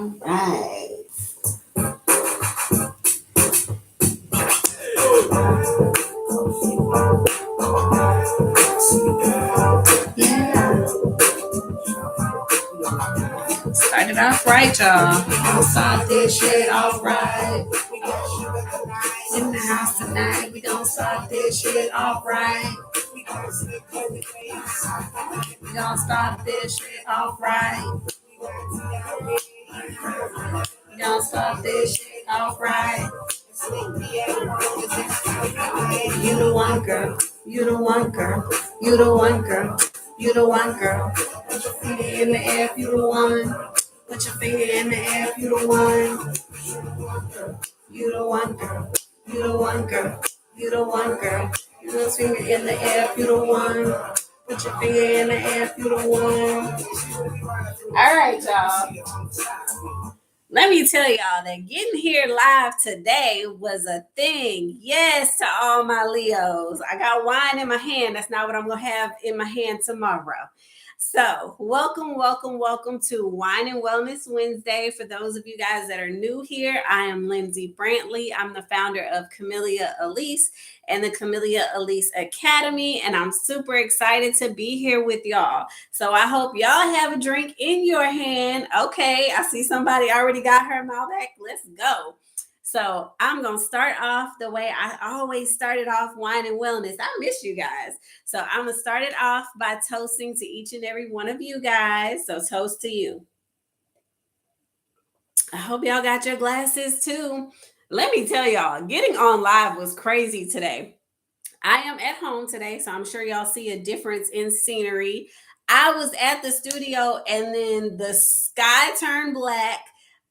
right. Yeah. Started off right, y'all. I'll start this shit off right. In the house tonight, we gon' start this shit off right. We gon' start this shit off right. We gon' start this shit off right. You the one girl. You the one girl. You the one girl. You the one girl. Put your finger in the air if you the one. Put your finger in the air if you the one. You the one girl. You the one girl. You the one girl. You the finger in the air if you the one. Put your finger in the air if you the one. All right, y'all. Let me tell y'all that getting here live today was a thing. Yes, to all my Leos. I got wine in my hand. That's not what I'm going to have in my hand tomorrow. So, welcome to Wine and Wellness Wednesday. For those of you guys that are new here, I am Lindsay Brantley. I'm the founder of Camellia Alise and the Camellia Alise Academy, and I'm super excited to be here with y'all. So I hope y'all have a drink in your hand. Okay, I see somebody already got her Malbec. Let's go. So I'm going to start off the way I always started off Wine and Wellness. I miss you guys. So I'm going to start it off by toasting to each and every one of you guys. So toast to you. I hope y'all got your glasses too. Let me tell y'all, getting on live was crazy today. I am at home today, so I'm sure y'all see a difference in scenery. I was at the studio and then the sky turned black.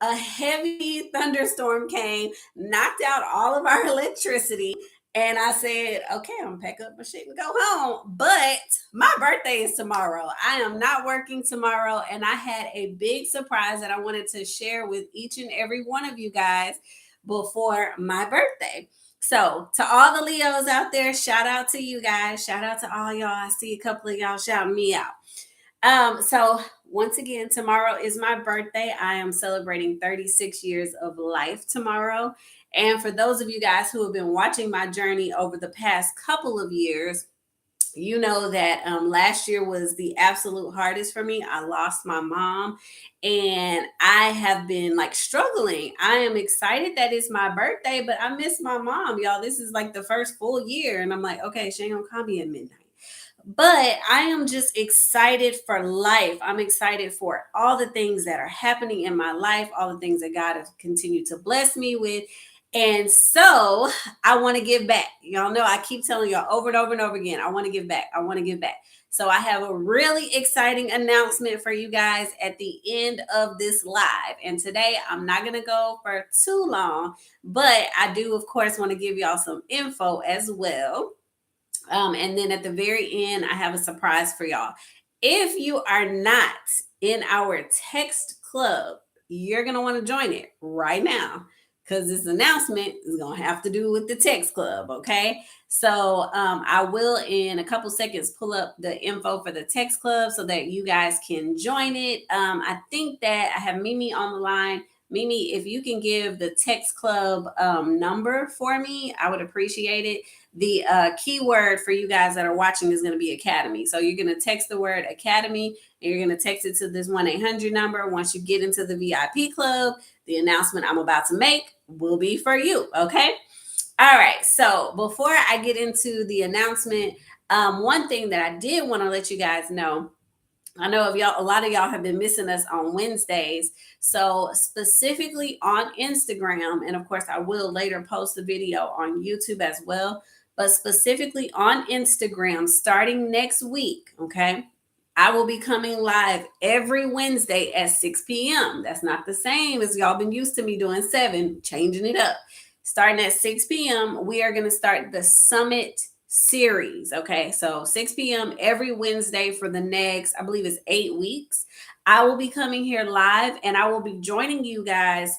A heavy thunderstorm came, knocked out all of our electricity. And I said, okay, I'm gonna pack up my shit and go home. But my birthday is tomorrow. I am not working tomorrow. And I had a big surprise that I wanted to share with each and every one of you guys before my birthday. So to all the Leos out there, shout out to you guys. Shout out to all y'all. I see a couple of y'all shouting me out. So once again, tomorrow is my birthday. I am celebrating 36 years of life tomorrow. And for those of you guys who have been watching my journey over the past couple of years, you know that last year was the absolute hardest for me. I lost my mom and I have been like struggling. I am excited that it's my birthday, but I miss my mom, y'all. This is like the first full year. And I'm like, okay, she ain't gonna call me at midnight. But I am just excited for life. I'm excited for all the things that are happening in my life, all the things that God has continued to bless me with. And so I want to give back. Y'all know I keep telling y'all over and over and over again, I want to give back. I want to give back. So I have a really exciting announcement for you guys at the end of this live. And today I'm not going to go for too long, but I do, of course, want to give y'all some info as well. And then at the very end, I have a surprise for y'all. If you are not in our text club, you're going to want to join it right now because this announcement is going to have to do with the text club. Okay. So I will in a couple seconds pull up the info for the text club so that you guys can join it. I think that I have Mimi on the line. Mimi, if you can give the text club number for me, I would appreciate it. The keyword for you guys that are watching is going to be Academy. So you're going to text the word Academy and you're going to text it to this 1-800 number. Once you get into the VIP club, the announcement I'm about to make will be for you. Okay. All right. So before I get into the announcement, one thing that I did want to let you guys know, I know of y'all, a lot of y'all have been missing us on Wednesdays. So specifically on Instagram, and of course I will later post the video on YouTube as well, but specifically on Instagram, starting next week, okay, I will be coming live every Wednesday at 6 p.m. That's not the same as y'all been used to me doing 7, changing it up. Starting at 6 p.m., we are going to start the Summit series. Okay, so 6 p.m. every Wednesday for the next, I believe it's 8 weeks. I will be coming here live and I will be joining you guys,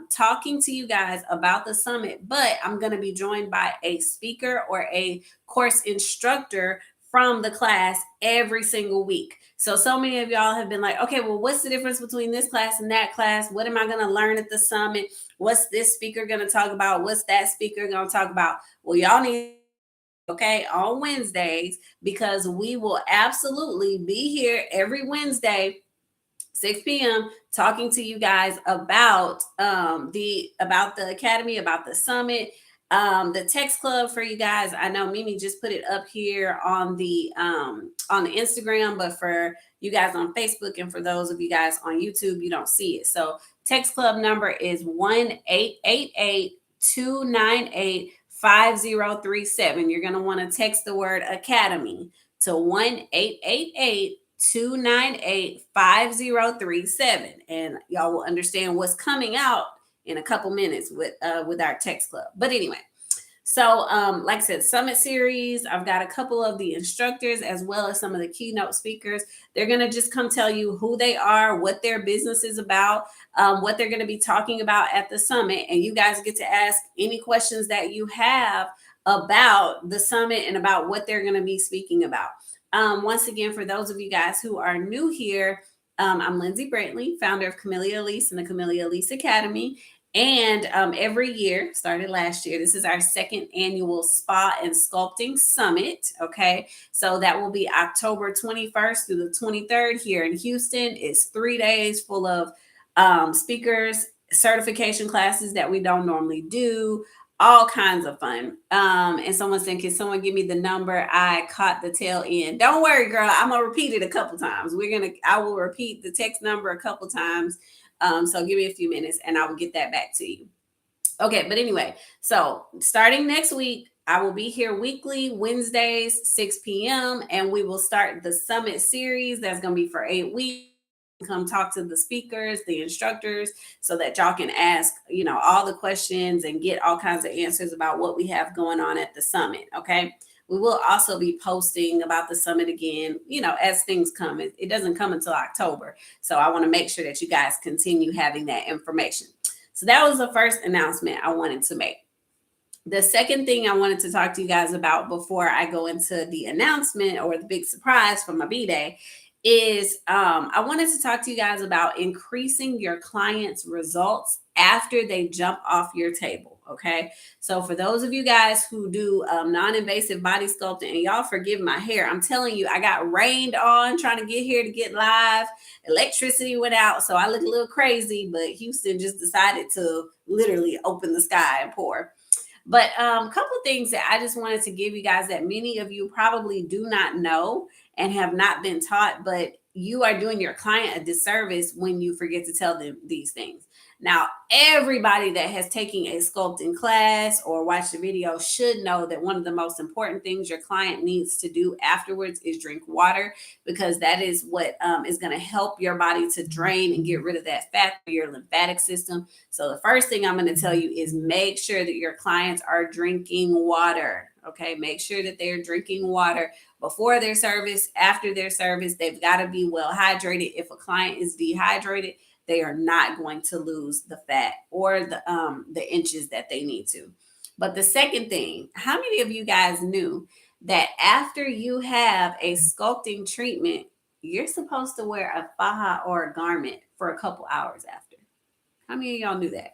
talking to you guys about the summit, but I'm going to be joined by a speaker or a course instructor from the class every single week. So many of y'all have been like, okay, well, what's the difference between this class and that class? What am I going to learn at the summit? What's this speaker going to talk about? What's that speaker going to talk about? Well, y'all need, okay, on Wednesdays, because we will absolutely be here every Wednesday 6 p.m. talking to you guys about the academy, about the summit, the text club for you guys. I know Mimi just put it up here on the Instagram, but for you guys on Facebook and for those of you guys on YouTube, you don't see it. So text club number is 1-888-298-5037. You're going to want to text the word academy to 1-888-298-5037, and y'all will understand what's coming out in a couple minutes with our text club. But anyway, so like I said, summit series, I've got a couple of the instructors as well as some of the keynote speakers. They're going to just come tell you who they are, what their business is about, what they're going to be talking about at the summit, and you guys get to ask any questions that you have about the summit and about what they're going to be speaking about. Once again, for those of you guys who are new here, I'm Lindsay Brantley, founder of Camellia, Alise and the Camellia, Alise Academy. And every year, started last year, this is our second annual Spa and Sculpting Summit. Okay, so that will be October 21st through the 23rd here in Houston. It's 3 days full of speakers, certification classes that we don't normally do, all kinds of fun. And someone said, can someone give me the number? I caught the tail end. Don't worry, girl. I'm gonna repeat it a couple times. I will repeat the text number a couple times. So give me a few minutes and I will get that back to you. Okay, but anyway, so starting next week, I will be here weekly, Wednesdays, 6 p.m. And we will start the summit series. That's gonna be for 8 weeks. Come talk to the speakers, the instructors, so that y'all can ask, all the questions and get all kinds of answers about what we have going on at the summit. Okay. We will also be posting about the summit again, as things come. It doesn't come until October. So I want to make sure that you guys continue having that information. So that was the first announcement I wanted to make. The second thing I wanted to talk to you guys about before I go into the announcement or the big surprise for my B-Day is I wanted to talk to you guys about increasing your clients' results after they jump off your table. Okay. So for those of you guys who do non-invasive body sculpting, and y'all forgive my hair, I'm telling you, I got rained on trying to get here to get live. Electricity went out. So I look a little crazy, but Houston just decided to literally open the sky and pour. But a couple of things that I just wanted to give you guys that many of you probably do not know and have not been taught, but you are doing your client a disservice when you forget to tell them these things. Now, everybody that has taken a sculpting class or watched a video should know that one of the most important things your client needs to do afterwards is drink water, because that is what is going to help your body to drain and get rid of that fat for your lymphatic system. So the first thing I'm going to tell you is make sure that your clients are drinking water. Okay, make sure that they're drinking water before their service, after their service. They've got to be well hydrated. If a client is dehydrated, they are not going to lose the fat or the inches that they need to. But the second thing, how many of you guys knew that after you have a sculpting treatment, you're supposed to wear a faja or a garment for a couple hours after? How many of y'all knew that?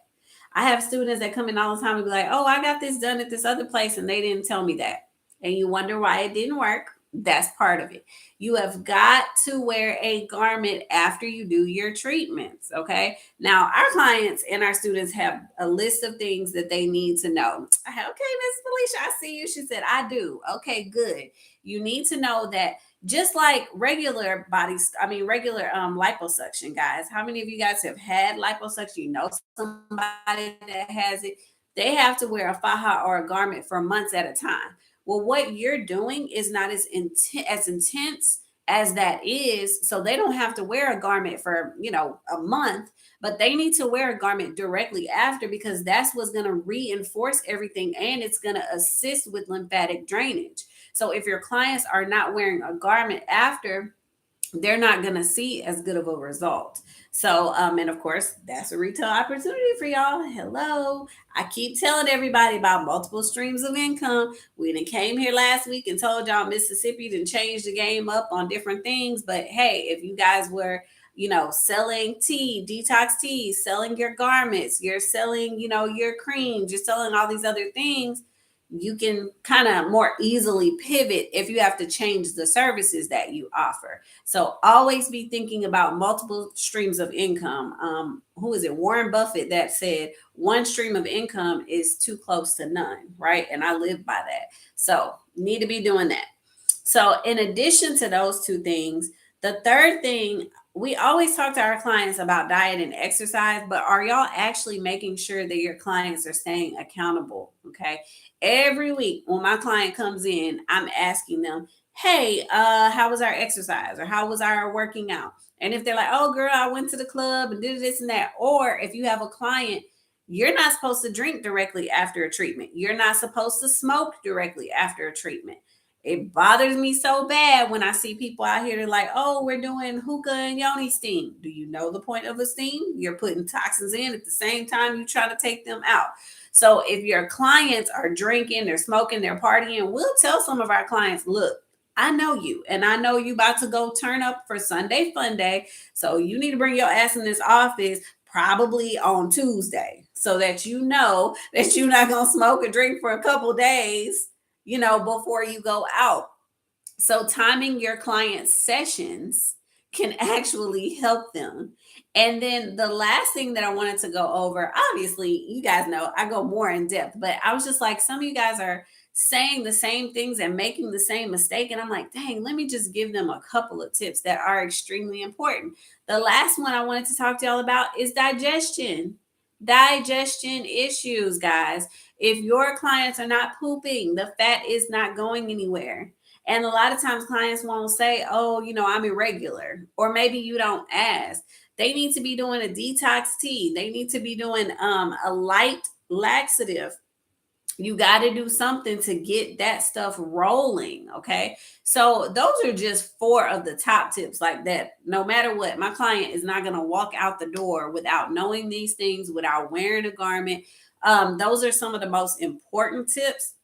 I have students that come in all the time and be like, oh, I got this done at this other place and they didn't tell me that. And you wonder why it didn't work. That's part of it. You have got to wear a garment after you do your treatments. Okay. Now, our clients and our students have a list of things that they need to know. Okay, Miss Felicia, I see you. She said, I do. Okay, good. You need to know that just like regular liposuction, guys. How many of you guys have had liposuction? You know somebody that has it. They have to wear a faja or a garment for months at a time. Well, what you're doing is not as intense as that is. So they don't have to wear a garment for, a month, but they need to wear a garment directly after, because that's what's going to reinforce everything and it's going to assist with lymphatic drainage. So if your clients are not wearing a garment after, they're not going to see as good of a result. So, and of course, that's a retail opportunity for y'all. Hello. I keep telling everybody about multiple streams of income. We done came here last week and told y'all Mississippi done changed the game up on different things. But hey, if you guys were, selling tea, detox tea, selling your garments, you're selling, your creams, you're selling all these other things, you can kind of more easily pivot if you have to change the services that you offer. So always be thinking about multiple streams of income. Who is it? Warren Buffett that said one stream of income is too close to none, right? And I live by that. So need to be doing that. So in addition to those two things, the third thing, we always talk to our clients about diet and exercise, but are y'all actually making sure that your clients are staying accountable? Okay. Every week when my client comes in, I'm asking them, hey, how was our exercise, or how was our working out? And if they're like, oh girl, I went to the club and did this and that, or if you have a client, you're not supposed to drink directly after a treatment, you're not supposed to smoke directly after a treatment. It bothers me so bad when I see people out here, they're like, oh, we're doing hookah and yoni steam. Do you know the point of a steam? You're putting toxins in at the same time you try to take them out. So if your clients are drinking, they're smoking, they're partying, we'll tell some of our clients, look, I know you, and I know you about to go turn up for Sunday Fun Day. So you need to bring your ass in this office probably on Tuesday, so that you know that you're not going to smoke or drink for a couple days, before you go out. So timing your client sessions can actually help them. And then the last thing that I wanted to go over, obviously, you guys know I go more in depth, but I was just like, some of you guys are saying the same things and making the same mistake. And I'm like, dang, let me just give them a couple of tips that are extremely important. The last one I wanted to talk to y'all about is digestion. Digestion issues, guys. If your clients are not pooping, the fat is not going anywhere. And a lot of times clients won't say, oh, I'm irregular, or maybe you don't ask. They need to be doing a detox tea. They need to be doing a light laxative. You got to do something to get that stuff rolling. Okay. So those are just four of the top tips, like that. No matter what, my client is not going to walk out the door without knowing these things, without wearing a garment. Those are some of the most important tips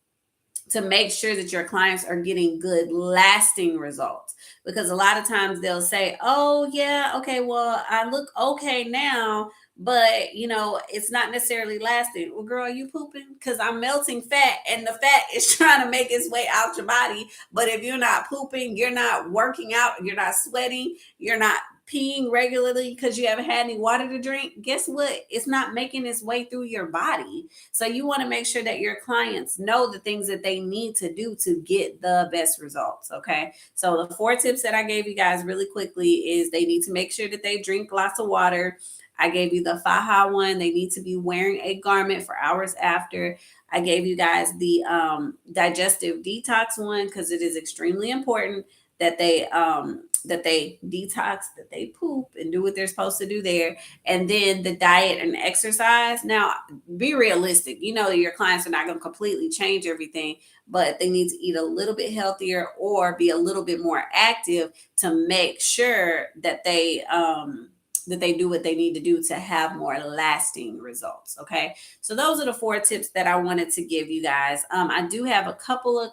to make sure that your clients are getting good lasting results, because a lot of times they'll say, oh yeah, okay, well, I look okay now, but it's not necessarily lasting. Well, girl, you pooping? Because I'm melting fat, and the fat is trying to make its way out your body. But if you're not pooping, you're not working out, you're not sweating, you're not peeing regularly because you haven't had any water to drink, guess what? It's not making its way through your body. So you want to make sure that your clients know the things that they need to do to get the best results. Okay. So the four tips that I gave you guys really quickly is they need to make sure that they drink lots of water. I gave you the Faha one. They need to be wearing a garment for hours after. I gave you guys the digestive detox one, because it is extremely important that they detox, that they poop and do what they're supposed to do there. And then the diet and exercise. Now, be realistic. You know that your clients are not going to completely change everything, but they need to eat a little bit healthier or be a little bit more active to make sure that they do what they need to do to have more lasting results. Okay. So those are the four tips that I wanted to give you guys. I do have a couple of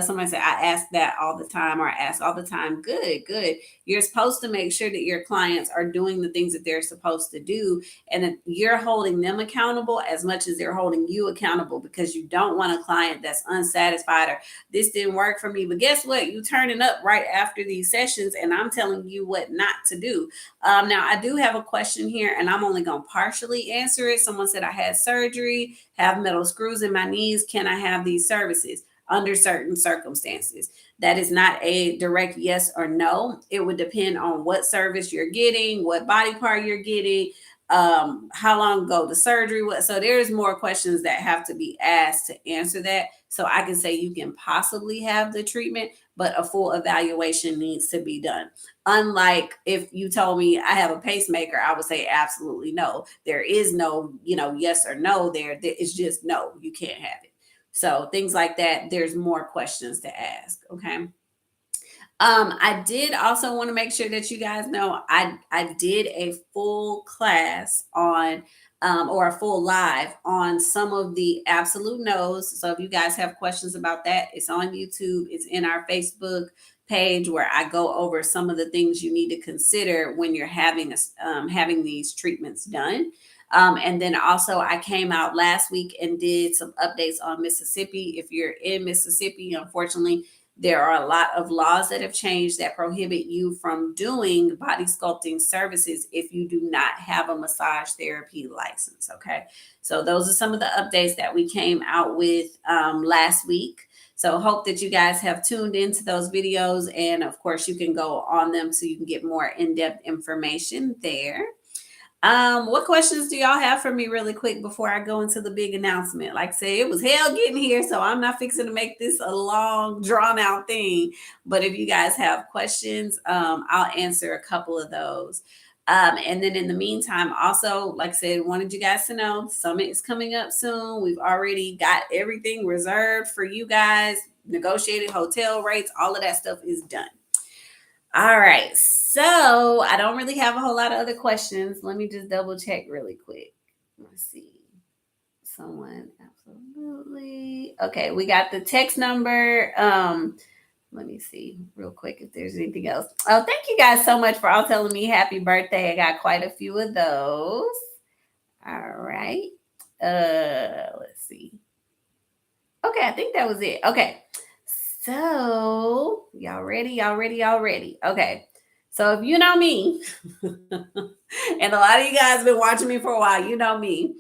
somebody said, I ask that all the time, or I ask all the time. Good, good. You're supposed to make sure that your clients are doing the things that they're supposed to do, and that you're holding them accountable as much as they're holding you accountable, because you don't want a client that's unsatisfied, or this didn't work for me. But guess what? You turning up right after these sessions, and I'm telling you what not to do. Now, I do have a question here, and I'm only going to partially answer it. Someone said, I had surgery, have metal screws in my knees. Can I have these services? Under certain circumstances. That is not a direct yes or no. It would depend on what service you're getting, what body part you're getting, how long ago the surgery was. So there's more questions that have to be asked to answer that. So I can say you can possibly have the treatment, but a full evaluation needs to be done. Unlike if you told me I have a pacemaker, I would say absolutely no. There is no, yes or no there. It's just no, you can't have it. So things like that, there's more questions to ask. Okay. I did also want to make sure that you guys know I did a full class on or a full live on some of the absolute no's. So if you guys have questions about that, it's on YouTube. It's in our Facebook page where I go over some of the things you need to consider when you're having these treatments done. And then also, I came out last week and did some updates on Mississippi. If you're in Mississippi, unfortunately, there are a lot of laws that have changed that prohibit you from doing body sculpting services if you do not have a massage therapy license. Okay. So, those are some of the updates that we came out with last week. So, hope that you guys have tuned into those videos. And of course, you can go on them so you can get more in depth information there. What questions do y'all have for me really quick before I go into the big announcement? Like I say, it was hell getting here, so I'm not fixing to make this a long, drawn out thing. But if you guys have questions, I'll answer a couple of those. And then in the meantime, also, like I said, wanted you guys to know the summit is coming up soon. We've already got everything reserved for you guys, negotiated hotel rates, all of that stuff is done. All right. So I don't really have a whole lot of other questions. Let me just double check really quick. Let's see. Someone absolutely. Okay, we got the text number. Let me see real quick if there's anything else. Oh, thank you guys so much for all telling me happy birthday. I got quite a few of those. All right. Let's see. Okay, I think that was it. Okay. So, y'all ready? Y'all ready? Y'all ready? Okay. So, if you know me, and a lot of you guys been watching me for a while, you know me.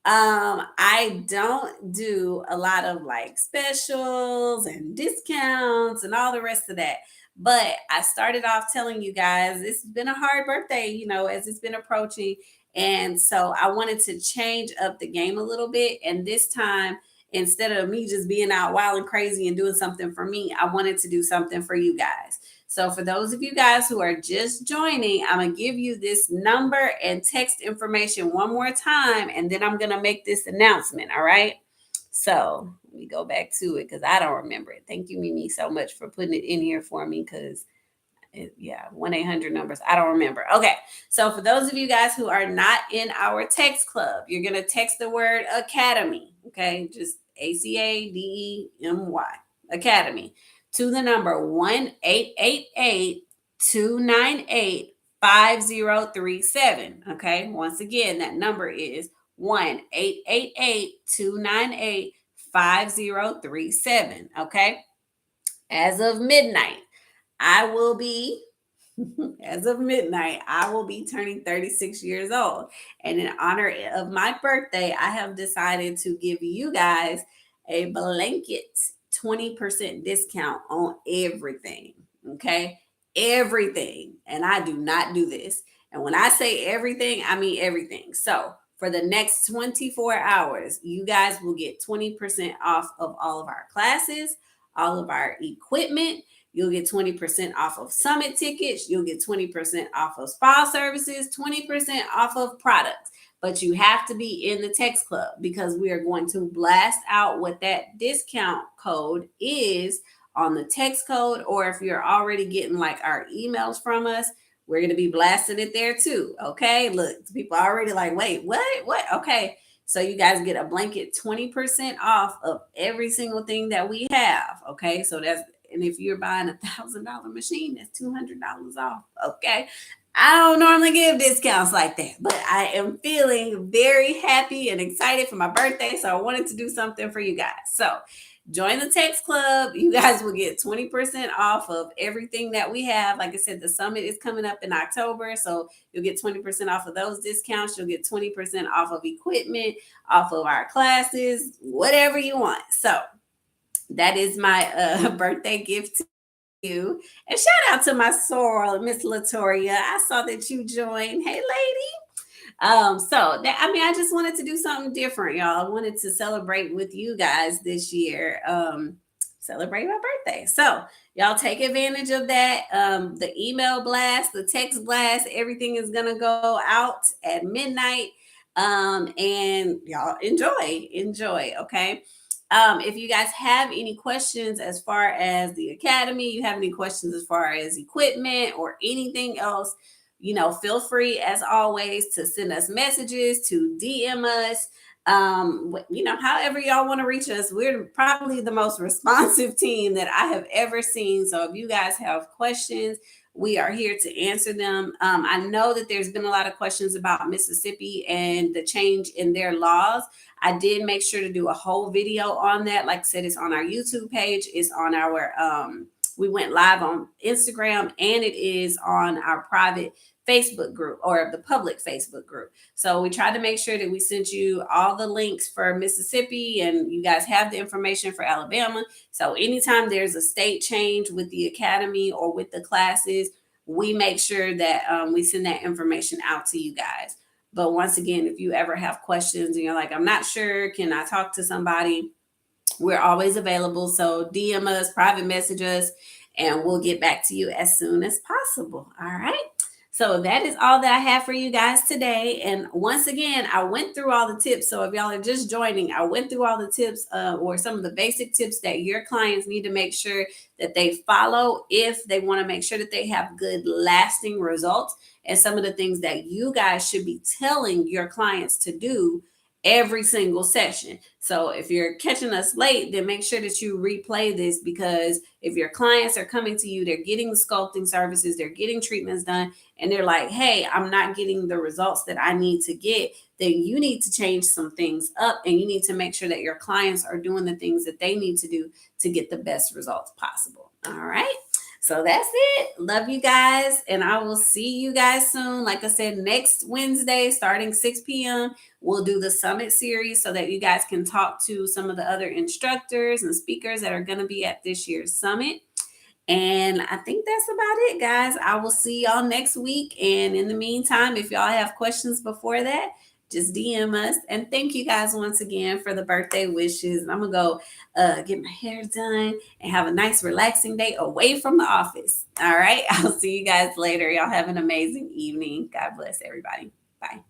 I don't do a lot of like specials and discounts and all the rest of that. But I started off telling you guys this has been a hard birthday, as it's been approaching. And so I wanted to change up the game a little bit. And this time, instead of me just being out wild and crazy and doing something for me, I wanted to do something for you guys. So for those of you guys who are just joining, I'm going to give you this number and text information one more time, and then I'm going to make this announcement. All right. So let me go back to it because I don't remember it. Thank you, Mimi, so much for putting it in here for me because 1-800 numbers. I don't remember. Okay. So for those of you guys who are not in our text club, you're going to text the word academy. Okay. Just ACADEMY, academy, to the number 1-888-298-5037. Okay. Once again, that number is 1-888-298-5037. Okay. As of midnight, I will be as of midnight, I will be turning 36 years old. And in honor of my birthday, I have decided to give you guys a blanket 20% discount on everything. Okay. Everything. And I do not do this. And when I say everything, I mean everything. So for the next 24 hours, you guys will get 20% off of all of our classes, all of our equipment. You'll get 20% off of summit tickets. You'll get 20% off of spa services, 20% off of products. But you have to be in the text club because we are going to blast out what that discount code is on the text code. Or if you're already getting like our emails from us, we're going to be blasting it there too. Okay. Look, people are already like, wait, what? Okay. So you guys get a blanket 20% off of every single thing that we have. Okay. And if you're buying $1,000 machine, that's $200 off. Okay. I don't normally give discounts like that, but I am feeling very happy and excited for my birthday. So I wanted to do something for you guys. So join the text club. You guys will get 20% off of everything that we have. Like I said, the summit is coming up in October. So you'll get 20% off of those discounts. You'll get 20% off of equipment, off of our classes, whatever you want. So that is my birthday gift to you. And shout out to my soror, Miss Latoria. I saw that you joined. Hey, lady. I just wanted to do something different, y'all. I wanted to celebrate with you guys this year. Celebrate my birthday. So y'all take advantage of that. The email blast, the text blast, everything is gonna go out at midnight. And y'all enjoy. Okay. If you guys have any questions as far as the academy, you have any questions as far as equipment or anything else, feel free as always to send us messages, to DM us. However y'all want to reach us, we're probably the most responsive team that I have ever seen. So if you guys have questions, we are here to answer them. I know that there's been a lot of questions about Mississippi and the change in their laws. I did make sure to do a whole video on that. Like I said, it's on our YouTube page. It's on our we went live on Instagram, and it is on our private Facebook group, or the public Facebook group. So we tried to make sure that we sent you all the links for Mississippi, and you guys have the information for Alabama. So anytime there's a state change with the academy or with the classes, we make sure that we send that information out to you guys. But once again, if you ever have questions and you're like, I'm not sure, can I talk to somebody? We're always available. So DM us, private message us, and we'll get back to you as soon as possible. All right. So that is all that I have for you guys today. And once again, I went through all the tips. So if y'all are just joining, I went through all the tips or some of the basic tips that your clients need to make sure that they follow if they want to make sure that they have good lasting results, and some of the things that you guys should be telling your clients to do every single session. So if you're catching us late, then make sure that you replay this, because if your clients are coming to you, they're getting sculpting services, they're getting treatments done, and they're like, hey, I'm not getting the results that I need to get, then you need to change some things up, and you need to make sure that your clients are doing the things that they need to do to get the best results possible. All right. So that's it. Love you guys. And I will see you guys soon. Like I said, next Wednesday, starting 6 p.m., we'll do the summit series so that you guys can talk to some of the other instructors and speakers that are going to be at this year's summit. And I think that's about it, guys. I will see y'all next week. And in the meantime, if y'all have questions before that, just DM us. And thank you guys once again for the birthday wishes. I'm going to go get my hair done and have a nice, relaxing day away from the office. All right. I'll see you guys later. Y'all have an amazing evening. God bless everybody. Bye.